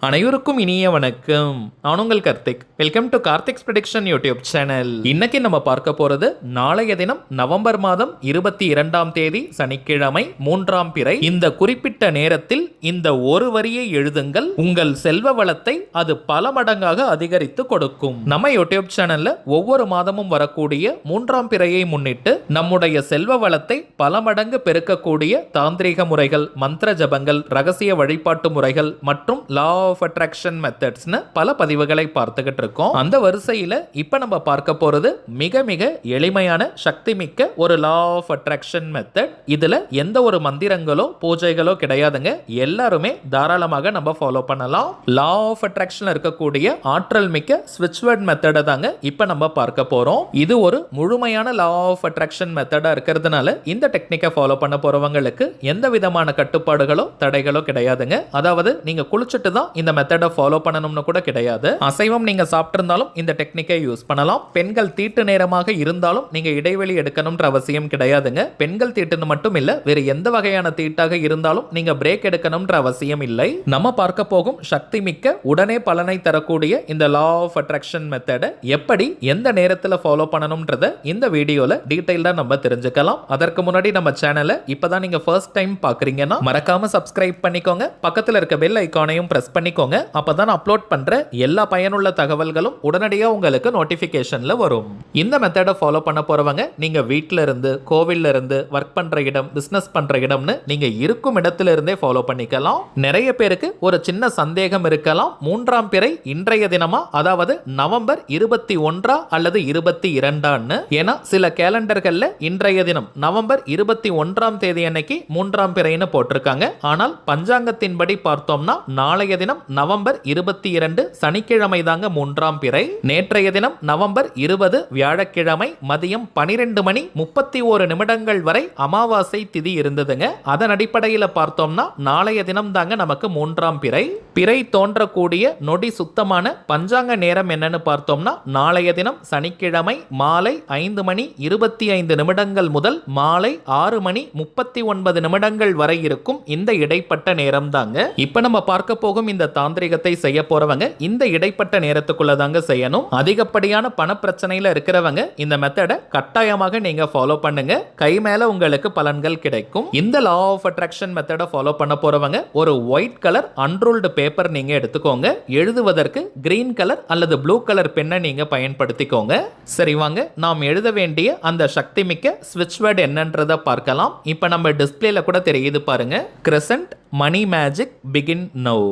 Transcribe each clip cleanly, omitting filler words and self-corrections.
அனைவருக்கும் இனிய வணக்கம். நான் உங்கள் Karthik. Welcome to Karthik's prediction YouTube channel. இன்னைக்கு நம்ம பார்க்க போறது நாளைய தினம் நவம்பர் மாதம் 22ஆம் தேதி சனிக்கிழமை 3ஆம் பிறை. இந்த குறிப்பிட்ட நேரத்தில் இந்த ஒரு வரியை எழுதுங்கள், உங்கள் செல்வ வளத்தை அது பல மடங்காக அதிகரித்து கொடுக்கும். நம்ம யூடியூப் சேனல்ல ஒவ்வொரு மாதமும் வரக்கூடிய 3ஆம் பிறையை முன்னிட்டு நம்முடைய செல்வ வளத்தை பல மடங்கு பெருக்கக்கூடிய தாந்திரிக முறைகள், மந்திர ஜபங்கள், ரகசிய வழிபாட்டு முறைகள் மற்றும் லா ஆஃப் அட்ராக்ஷன் மெத்தட்ஸ்னு பல பதிவுகளை பார்த்துக்கிட்டு இருக்கோம். அந்த வரிசையில இப்ப நம்ம பார்க்க போறது மிக மிக எளிமையான சக்தி மிக்க ஒரு லா ஆஃப் அட்ராக்ஷன் மெத்தட். இதுல எந்த ஒரு மந்திரங்களோ பூஜைகளோ கிடையாதுங்க. எல்லாருமே தாராளமாக நம்ம ஃபாலோ பண்ணலாம். லா ஆஃப் அட்ராக்ஷன்ல இருக்கக்கூடிய ஆற்றல் மிக்க ஸ்விட்ச் வேர்ட் மெத்தடை தாங்க இப்ப நம்ம பார்க்க போறோம். இது ஒரு முழுமையான லா ஆஃப் அட்ராக்ஷன் மெத்தடா இருக்கிறதுனால இந்த டெக்னிக்கை ஃபாலோ பண்ண போறவங்களுக்கு எந்த விதமான கட்டுப்பாடுகளோ தடைகளோ கிடையாதுங்க. அதாவது நீங்க குளிச்சுட்டு தான் இந்த மெத்தடை ஃபாலோ பண்ணணும்னு கூட கிடையாது. அசைவம் நீங்க சாப்பிட்டு இருந்தாலும் இந்த டெக்னிக்கை யூஸ் பண்ணலாம். பெண்கள் தீட்டு நேரமாக இருந்தாலும் நீங்க இடைவெளி எடுக்கணும்ன்ற அவசியம் கிடையாதுங்க. பெண்கள் தீட்டுன்னு மட்டும் இல்ல, வேறு எந்த வகையான தீட்டாக இருந்தாலும் நீங்க பிரேக் எடுக்கணும்ன்ற அவசியம் இல்லை. நம்ம பார்க்க போகும் சக்தி மிக்க உடனே பலனை தரக்கூடிய இந்த லா ஆஃப் அட்ராக்ஷன் மெத்தடை எப்படி எந்த நேரத்தில் ஃபாலோ பண்ணணும்ன்றத இந்த வீடியோல டீடைல்டா நம்ம தெரிஞ்சுக்கலாம். அதற்கு முன்னாடி நம்ம சேனலை இப்பதான் நீங்க ஃபர்ஸ்ட் டைம் பாக்குறீங்கன்னா மறக்காம சப்ஸ்கிரைப் பண்ணிக்கோங்க. பக்கத்தில் இருக்க பெல் ஐகானையும் பிரஸ் பண்ணிக்கோங்க. அப்பதான் அப்லோட் பண்ற எல்லா பயனுள்ள தகவல்களும் உடனடியாக உங்களுக்கு நோட்டிபிகேஷன்ல வரும். இந்த மெத்தடை ஃபாலோ பண்ண போறவங்க நீங்க வீட்டில இருந்து, கோவில்ல இருந்து, ஒர்க் பண்ற இடம், பிசினஸ் பண்ற இடம்னு நீங்க இருக்கும் இடத்துல இருந்தே ஃபாலோ பண்ணிக்கலாம். நிறைய பேருக்கு ஒரு சின்ன சந்தேகம் இருக்கலாம், 3ஆம் பிறை இன்றைய தினமா, அதாவது நவம்பர் 21 அல்லது 22? ஏன்னா சில கேலண்டர்கள்ல இன்றைய தினம் நவம்பர் 21ஆம் தேதி அன்னைக்கு 3ஆம் பிறைன்னு போட்டிருக்காங்க. ஆனால் பஞ்சாங்கத்தின்படி பார்த்தோம்னா நாளைய தினம் நவம்பர் 22 சனிக்கிழமை தாங்க 3ஆம் பிறை. நேற்றைய தினம் நவம்பர் 20 வியாழக்கிழமை மதியம் 12:31 வரை அமாவாசை திதி இருந்ததுங்க. அதன் அடிப்படையில் பார்த்தோம்னா நாளைய தினம் தாங்க நமக்கு 3ஆம் பிறை. பிறை தோன்றக்கூடிய நொடி சுத்தமான பஞ்சாங்க நேரம் என்னன்னு பார்த்தோம்னா நாளைய தினம் சனிக்கிழமை மாலை 5:25 முதல் மாலை 6:39 வரை இருக்கும் இந்த இடைப்பட்ட நேரம் தாங்க. இப்ப நம்ம பார்க்க போகும் இந்த தாந்திரிகத்தை செய்ய போறவங்க இந்த இடைப்பட்ட நேரத்துக்குள்ள தாங்க செய்யணும். அதிகப்படியான பண பிரச்சனையில இருக்கிறவங்க இந்த மெத்தடை கட்டாயமாக நீங்க ஃபாலோ பண்ணுங்க. கை மேல உங்களுக்கு பலன்கள் கிடைக்கும். இந்த லா ஆஃப் அட்ராக்ஷன் மெத்தடை ஃபாலோ பண்ண போறவங்க ஒரு ஒயிட் கலர் அன்ரூல்டு பேப்பர் நீங்க எடுத்துக்கோங்க. எழுதுவதற்கு கிரீன் கலர் அல்லது ப்ளூ கலர் பெண்ணை நீங்க பயன்படுத்திக்கோங்க. சரி வாங்க, நாம் எழுத வேண்டிய அந்த சக்தி மிக்க ஸ்விட்ச் வேர்ட் என்னன்றதை பார்க்கலாம். இப்ப நம்ம டிஸ்பிளேல கூட தெரியுது பாருங்க. Crescent money magic begin now.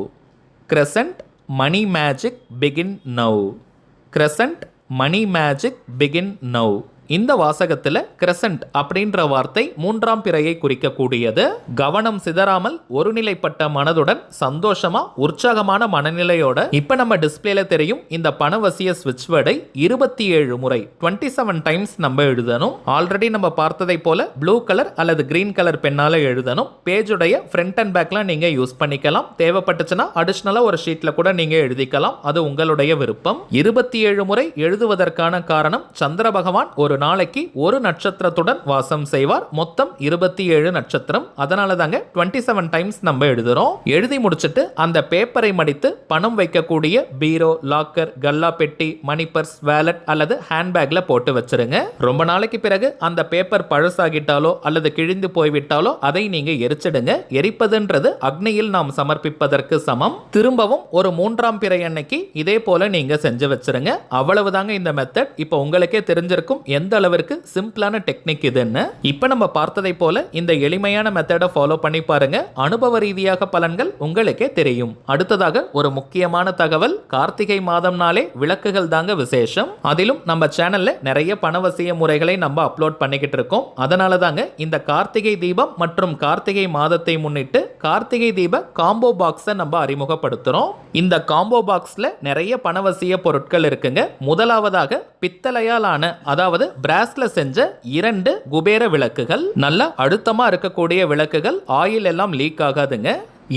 Crescent money magic begin now. Crescent money magic begin now. இந்த வாசகத்தில் கிரசன்ட் அப்படின்ற வார்த்தை 3ஆம் பிறையை குறிக்கக்கூடியது. கவனம் சிதறாமல் ஒருநிலைப்பட்ட மனதுடன் சந்தோஷமா உற்சாகமான மனநிலையோட இப்ப நம்ம டிஸ்பிளேல தெரியும் இந்த பணவசிய ஸ்விட்ச் வேர்டை 27 முறை 27 டைம்ஸ் நம்ம எழுதணும். ஆல்ரெடி நம்ம பார்த்ததை போல ப்ளூ கலர் அல்லது கிரீன் கலர் பெண்ணால எழுதணும். பேஜுடைய ஃப்ரண்ட் அண்ட் பேக்ல நீங்க யூஸ் பண்ணிக்கலாம். தேவைப்பட்டுச்சுன்னா அடிஷனலா ஒரு ஷீட்ல கூட நீங்க எழுதிக்கலாம். அது உங்களுடைய விருப்பம். 27 முறை எழுதுவதற்கான காரணம் சந்திர பகவான் ஒரு நாளைக்கு ஒரு நட்சத்திரத்துடன் வாசம் செய்வார். மொத்தம் 27 நட்சத்திரம். அதனால தாங்க 27 டைம்ஸ் நம்ம எழுதுறோம். எழுதி முடிச்சிட்டு அந்த பேப்பரை மடித்து பணம் வைக்கக்கூடிய பீரோ, லாக்கர், கல்லா பெட்டி, மணி பர்ஸ், வேலட் அல்லது ஹேண்ட்பேக்ல போட்டு வச்சிருங்க. ரொம்ப நாளைக்கு பிறகு அந்த பேப்பர் பழசாகிட்டாலோ அல்லது கிழிந்து போய்விட்டாலோ அதை நீங்க எரிச்சிடுங்க. எரிப்பதுன்றது அக்னியில் நாம் சமர்ப்பிப்பதற்கு சமம். திரும்பவும் ஒரு 3ஆம் பிறை அன்னைக்கு இதே போல நீங்க செஞ்சு வச்சிருங்க. அவ்வளவுதாங்க இந்த மெத்தட். இப்போ உங்களுக்கே தெரிஞ்சிருக்கும் எந்த அளவிற்கு சிம்பிளான டெக்னிக் இதுன்னு. இப்ப நம்ம பார்த்ததை போல இந்த எளிமையான மெத்தடை ஃபாலோ பண்ணி பாருங்க. அனுபவ ரீதியாக பலன்கள் உங்களுக்கே தெரியும். அடுத்ததாக ஒரு முக்கியமான தகவல், கார்த்திகை மாதம்னாலே விளக்குகள் தாங்க விசேஷம். அதிலும் நம்ம சேனல்ல நிறைய பணவசிய முறைகளை நம்ம அப்லோட் பண்ணிக்கிட்டு இருக்கோம். அதனால தாங்க இந்த கார்த்திகை தீபம் மற்றும் கார்த்திகை மாதத்தை முன்னிட்டு கார்த்திகை தீப காம்போ பாக்ஸை நம்ம அறிமுகப்படுத்துறோம். இந்த காம்போ பாக்ஸ்ல நிறைய பணவசிய பொருட்கள் இருக்குங்க. முதலாவதாக பித்தளையால் ஆன, அதாவது பிராஸ்ல செஞ்ச 2 குபேர விளக்குகள். நல்ல அழுத்தமா இருக்கக்கூடிய விளக்குகள், ஆயில் எல்லாம் லீக் ஆகாதுங்க.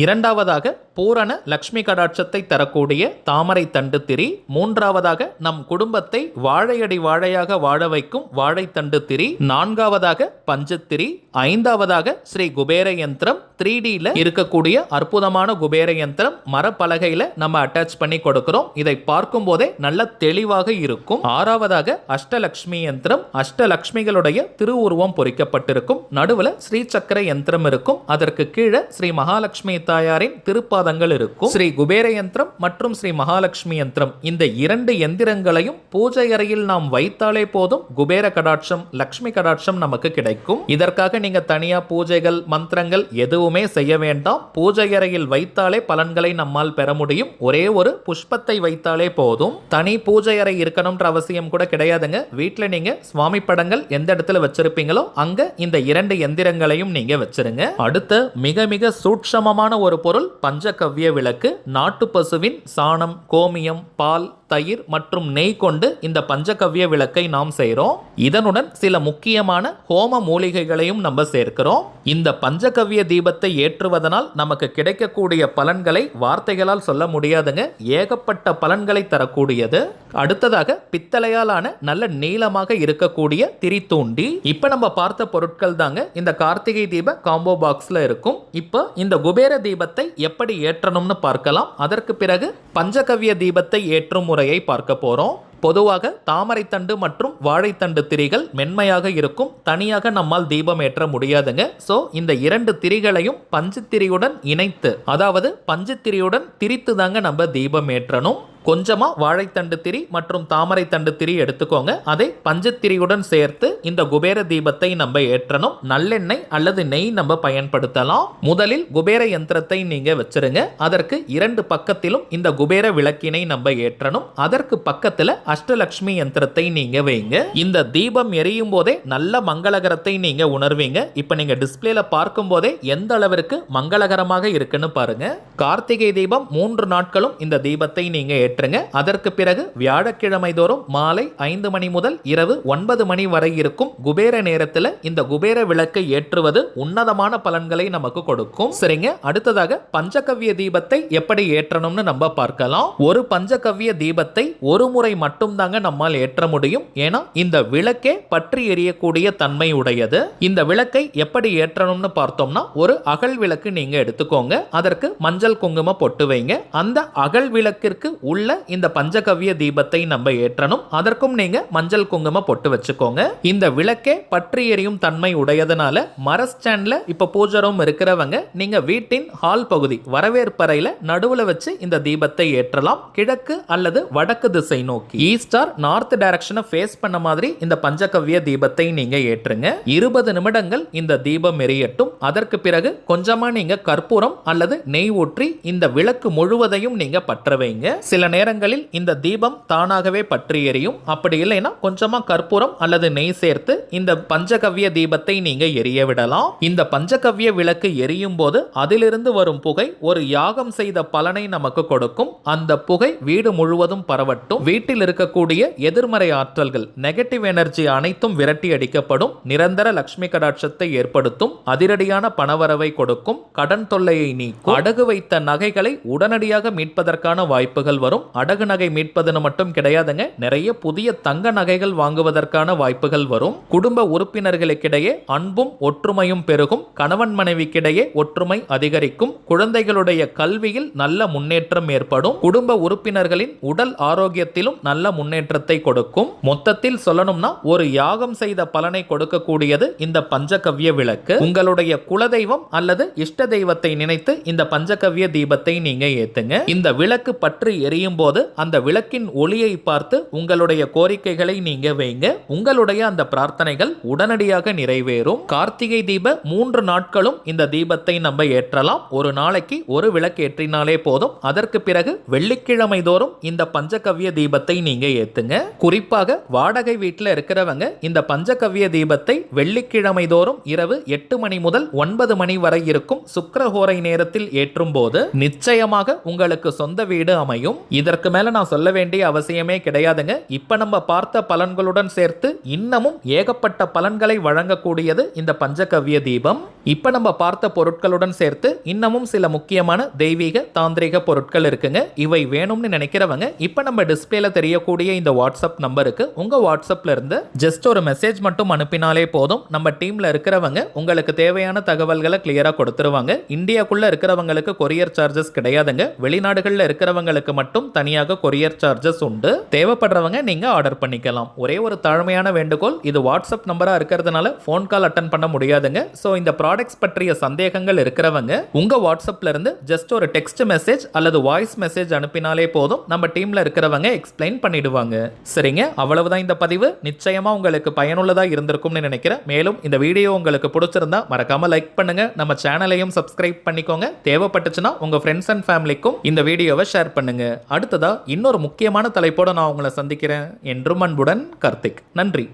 இரண்டாவதாக பூரண லக்ஷ்மி கடாட்சத்தை தரக்கூடிய தாமரை தண்டு திரி. மூன்றாவதாக நம் குடும்பத்தை வாழையடி வாழையாக வாழ வைக்கும் வாழைத்தண்டு திரி. நான்காவதாக பஞ்சத்திரி. ஐந்தாவதாக ஸ்ரீ குபேர யந்திரம் 3Dல இருக்கக்கூடிய அற்புதமான குபேர யந்திரம் மரப்பலகையில நம்ம அட்டாச் பண்ணி கொடுக்கிறோம். இதை பார்க்கும் போதே நல்ல தெளிவாக இருக்கும். ஆறாவதாக அஷ்டலக்ஷ்மி யந்திரம். அஷ்டலக்ஷ்மிகளுடைய திருவுருவம் பொறிக்கப்பட்டிருக்கும். நடுவுல ஸ்ரீ சக்கர யந்திரம் இருக்கும். அதற்கு கீழே ஸ்ரீ மகாலட்சுமி தாயாரின் திருப்பாதங்கள் இருக்கும். ஸ்ரீ குபேர யந்திரம் மற்றும் ஸ்ரீ மகாலட்சுமி யந்திரம் இந்த இரண்டு எந்திரங்களையும் பூஜை அறையில் நாம் வைத்தாலே போதும் குபேர கடாட்சம் லக்ஷ்மி கடாட்சம் நமக்கு கிடைக்கும். இதற்காக நீங்க தனியா பூஜைகள் மந்திரங்கள் எதுவுமே செய்ய வேண்டாம். பூஜை அறையில் வைத்தாலே பலன்களை நம்மால் பெற முடியும். ஒரே ஒரு புஷ்பத்தை வைத்தாலே போதும். தனி பூஜை அறை இருக்கணும்ன்ற அவசியம் கூட கிடையாதுங்க. வீட்டில் நீங்க சுவாமி படங்கள் எந்த இடத்துல வச்சிருப்பீங்களோ அங்க இந்த இரண்டு எந்திரங்களையும் நீங்க வச்சிருங்க. அடுத்த மிக மிக சூட்சமமான ஒரு பொருள் பஞ்சகவ்ய விளக்கு. நாட்டு பசுவின் சாணம், கோமியம், பால், தயிர் மற்றும் நெய் கொண்டு இந்த பஞ்சகவ்ய விளக்கை நாம் செய்கிறோம். இதனுடன் சில முக்கியமான ஹோம மூலிகைகளையும் நம்ம சேர்க்கிறோம். இந்த பஞ்சகவ்ய தீபத்தை ஏற்றுவதனால் நமக்கு கிடைக்கக்கூடிய பலன்களை வார்த்தைகளால் சொல்ல முடியாதுங்க. ஏகப்பட்ட பலன்களை தரக்கூடியது. அடுத்ததாக பித்தளையாலான நல்ல நீளமாக இருக்கக்கூடிய திரித்தூண்டி. இப்ப நம்ம பார்த்த பொருட்கள் தாங்க இந்த கார்த்திகை தீப காம்போ பாக்ஸ்ல இருக்கும். இப்போ இந்த குபேர தீபத்தை எப்படி ஏற்றணும்னு பார்க்கலாம். அதற்கு பிறகு பஞ்சகவ்ய தீபத்தை ஏற்றும் முறையை பார்க்க போறோம். பொதுவாக தாமரை தண்டு மற்றும் வாழைத்தண்டு திரிகள் மென்மையாக இருக்கும். தனியாக நம்மால் தீபம் ஏற்ற முடியாதுங்க. சோ இந்த இரண்டு திரிகளையும் பஞ்சுத்திரியுடன் இணைத்து, அதாவது பஞ்சுத்திரியுடன் திரித்து தாங்க நம்ம தீபம் ஏற்றணும். கொஞ்சமா வாழைத்தண்டு திரி மற்றும் தாமரை தண்டு திரி எடுத்துக்கோங்க. அதை பஞ்சத்திரியுடன் சேர்த்து இந்த குபேர தீபத்தை நம்ம ஏற்றணும். நல்லெண்ணெய் அல்லது நெய் நம்ம பயன்படுத்தலாம். முதலில் குபேர யந்திரத்தை நீங்க வச்சிருங்க. அதற்கு இரண்டு பக்கத்திலும் இந்த குபேர விளக்கினை நம்ம ஏற்றணும். அதற்கு பக்கத்துல அஷ்டலக்ஷ்மி யந்திரத்தை நீங்க வைங்க. இந்த தீபம் எரியும் போதே நல்ல மங்களகரத்தை நீங்க உணர்வீங்க. இப்ப நீங்க டிஸ்பிளேல பார்க்கும் போதே எந்த அளவிற்கு மங்களகரமாக இருக்குன்னு பாருங்க. கார்த்திகை தீபம் 3 நாட்களும் இந்த தீபத்தை நீங்க ஏற்றுங்க. அதற்கு பிறகு வியாழக்கிழமை தோறும் மாலை 5 மணி முதல் இரவு 9 மணி வரை இருக்கும் குபேர நேரத்தில் இந்த குபேர விளக்கை ஏற்றுவது உன்னதமான பலன்களை நமக்கு கொடுக்கும். சரிங்க, அடுத்ததாக பஞ்சகவ்ய தீபத்தை எப்படி ஏற்றணும்னு நம்ம பார்க்கலாம். ஒரு பஞ்சகவ்ய தீபத்தை ஒரு முறை மட்டும் தாங்க நம்மால் ஏற்ற முடியும். ஏன்னா இந்த விளக்கே பற்றி எரியக்கூடிய தன்மை உடையது. இந்த விளக்கை எப்படி ஏற்றணும்னு பார்த்தோம்னா, ஒரு அகல் விளக்கு நீங்க எடுத்துக்கோங்க. அதற்கு மஞ்சள் குங்கும பொட்டு வைங்க. அந்த அகல் விளக்கிற்கு உள்ள இந்த பஞ்சகவ்ய தீபத்தை நம்ம ஏற்றணும். அதற்கும் நீங்க மஞ்சள் குங்கும பொட்டு வச்சுக்கோங்க. இந்த விளக்கே பற்றி எரியும் தன்மை உடையதனால மர ஸ்டாண்ட்ல இப்ப பூஜை ரூம் இருக்கிறவங்க நீங்க வீட்டின் ஹால் பகுதி வரவேற்பறையில நடுவுல வச்சு இந்த தீபத்தை ஏற்றலாம். கிழக்கு அல்லது வடக்கு திசை நோக்கி, ஈஸ்ட் ஆர் நார்த் டைரக்ஷனை ஃபேஸ் பண்ண மாதிரி இந்த பஞ்சகவ்ய தீபத்தை நீங்க ஏற்றுங்க. 20 நிமிடங்கள் இந்த தீபம் எரியட்டும். அதற்கு பிறகு கொஞ்சமா நீங்க கற்பூரம் அல்லது நெய் ஊற்றி இந்த விளக்கு முழுவதையும் நீங்க பற்ற வைங்க. சில நேரங்களில் இந்த தீபம் தானாகவே பற்றி எரியும். அப்படி இல்லைன்னா கொஞ்சமா கற்பூரம் அல்லது நெய் சேர்த்து இந்த பஞ்சகவ்ய தீபத்தை நீங்க எரிய விடலாம். இந்த பஞ்சகவ்ய விளக்கு எரியும் போது அதிலிருந்து வரும் புகை ஒரு யாகம் செய்த பலனை நமக்கு கொடுக்கும். அந்த புகை வீடு முழுவதும் பரவட்டும். வீட்டில் இருக்கக்கூடிய எதிர்மறை ஆற்றல்கள், நெகட்டிவ் எனர்ஜி அனைத்தும் விரட்டி அடிக்கப்படும். நிரந்தர லட்சுமி கடாட்சத்தை ஏற்படுத்தும். அதிரடியான பணவரவை கொடுக்கும். கடன் தொல்லையை நீக்கும். அடகு வைத்த நகைகளை உடனடியாக மீட்பதற்கான வாய்ப்புகள் வரும். அடகு நகை மீட்பதுன்னு மட்டும் கிடையாதுங்க, நிறைய புதிய தங்க நகைகள் வாங்குவதற்கான வாய்ப்புகள் வரும். குடும்ப உறுப்பினர்களுக்கிடையே அன்பும் ஒற்றுமையும் பெருகும். கணவன் மனைவிக்கிடையே ஒற்றுமை அதிகரிக்கும். குழந்தைகளுடைய கல்வியில் நல்ல முன்னேற்றம் ஏற்படும். குடும்ப உறுப்பினர்களின் உடல் ஆரோக்கியத்திலும் நல்ல முன்னேற்றத்தை கொடுக்கும். மொத்தத்தில் சொல்லணும்னா ஒரு யாகம் செய்த பலனை கொடுக்கக்கூடியது இந்த பஞ்சகவ்ய விளக்கு. உங்களுடைய குலதெய்வம் அல்லது இஷ்ட தெய்வத்தை நினைத்து இந்த பஞ்சகவ்ய தீபத்தை நீங்க ஏத்துங்க. இந்த விளக்கு பற்றி எரியும் போது அந்த விளக்கின் ஒளியை பார்த்து உங்களுடைய கோரிக்கைகளை நீங்க வைங்க. உங்களுடைய அந்த பிரார்த்தனைகள் உடனடியாக நிறைவேறும். கார்த்திகை தீப 3 நாட்களும் இந்த தீபத்தை நம்ம ஏற்றலாம். ஒரு நாளைக்கு ஒரு விளக்கு ஏற்றினாலே போதும். அதற்கு பிறகு வெள்ளிக்கிழமை தோறும் இந்த பஞ்சகவ்ய தீபத்தை நீங்க ஏத்துங்க. குறிப்பாக வாடகை வீட்டில் இருக்கிறவங்க இந்த பஞ்சகவ்ய தீபத்தை வெள்ளிக்கிழமை தோறும் இரவு 8 மணி முதல் 9 மணி வரை இருக்கும் சுக்கிரஹோரை நேரத்தில் ஏற்றும் போது நிச்சயமாக உங்களுக்கு சொந்த வீடு அமையும். இதற்கு மேல நான் சொல்ல வேண்டிய அவசியமே கிடையாதுங்க. இப்ப நம்ம பார்த்த பலன்களுடன் சேர்த்து இன்னமும் ஏகப்பட்ட பலன்களை வழங்கக்கூடியது இந்த பஞ்சகவ்ய தீபம். இப்ப நம்ம பார்த்த பொருட்களுடன் சேர்த்து இன்னமும் சில முக்கியமான தெய்வீக தாந்திரிக பொருட்கள் இருக்குங்க. இவை வேணும்னு நினைக்கிறவங்க இப்ப நம்ம டிஸ்பிளேல தெரியக்கூடிய இந்த வாட்ஸ்அப் நம்பருக்கு உங்க வாட்ஸ்அப்ல இருந்து ஜஸ்ட் ஒரு மெசேஜ் மட்டும் அனுப்பினாலே போதும். நம்ம டீம்ல இருக்கிறவங்க உங்களுக்கு தேவையான தகவல்களை கிளியரா கொடுத்துருவாங்க. இந்தியாக்குள்ள இருக்கிறவங்களுக்கு கொரியர் சார்ஜஸ் கிடையாதுங்க. வெளிநாடுகள்ல இருக்கிறவங்களுக்கு மட்டும் தனியாக கொரியர் சார்ஜஸ் உண்டு. தேவைப்படுறவங்க நீங்க ஆர்டர் பண்ணிக்கலாம். ஒரே ஒரு தாழ்மையான வேண்டுகோள், இது வாட்ஸ்அப் நம்பரா இருக்கிறதுனால போன் கால் அட்டன் பண்ண முடியாதுங்க. சோ இந்த ப்ராடக்ட்ஸ் பற்றிய சந்தேகங்கள் இருக்கிறவங்க உங்க வாட்ஸ்அப்ல இருந்து ஜஸ்ட் ஒரு டெக்ஸ்ட் மெசேஜ் அல்லது வாய்ஸ் மெசேஜ் அனுப்பினாலே போதும். நம்ம டீம்ல இருக்கிறவங்க எக்ஸ்பிளைன் பண்ணிடுவாங்க. சரிங்க, அவ்வளவுதான் இந்த பதிவு. நிச்சயமா உங்களுக்கு பயனுள்ளதா இருந்திருக்கும்னு நினைக்கிறேன். மேலும் இந்த வீடியோ உங்களுக்கு பிடிச்சிருந்தா மறக்காம லைக் பண்ணுங்க. நம்ம சேனலையும் சப்ஸ்கிரைப் பண்ணிக்கோங்க. தேவைப்பட்டுச்சுன்னா உங்க ஃப்ரெண்ட்ஸ் அண்ட் ஃபேமிலிக்கும் இந்த வீடியோவை ஷேர் பண்ணுங்க. அடுத்ததா இன்னொரு முக்கியமான தலைப்போட நான் உங்களை சந்திக்கிறேன். என்றும் அன்புடன் கார்த்திக். நன்றி.